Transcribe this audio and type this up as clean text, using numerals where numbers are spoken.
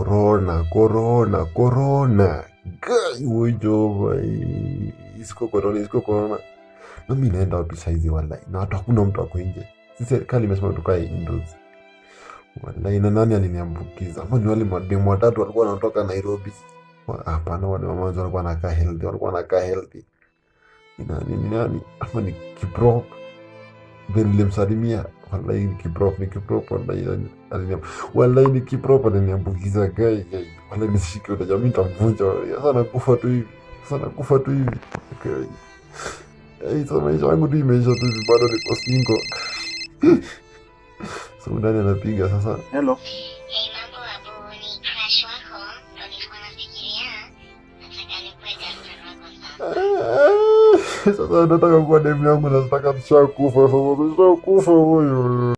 corona. Gai ujo vai. Isiko corona. Na mimi naenda wapi saizi wallahi? Na hata hakuna mtu ako nje. Si serikali imesema tukae indoors. Wallahi na nani aliniambukiza? Ama ni wale mademu watatu walikuwa wanatoka Nairobi. Hapana, wale mama walikuwa wanakaa healthy. Ni nani? Ama ni Kiprop? Vile nilimsalimia, wallahi ni Kiprop, wallahi ni Kiprop aliniambukiza gai. Wallahi nisishike utaja mimi nitamvunja. Sasa nakufa tu hivi. Gai. Sasa maisha yangu tu imeisha tu hivi, bado niko single. So nani anapiga sasa? Hello. Hey, mambo Abu, ni crush wako. Ndo nilikuwa nafikiria. Nataka nikuwe girlfriend wako sasa. Sasa nataka kuwa demu yangu, nataka tushakufa. Sasa tushakufa huyo.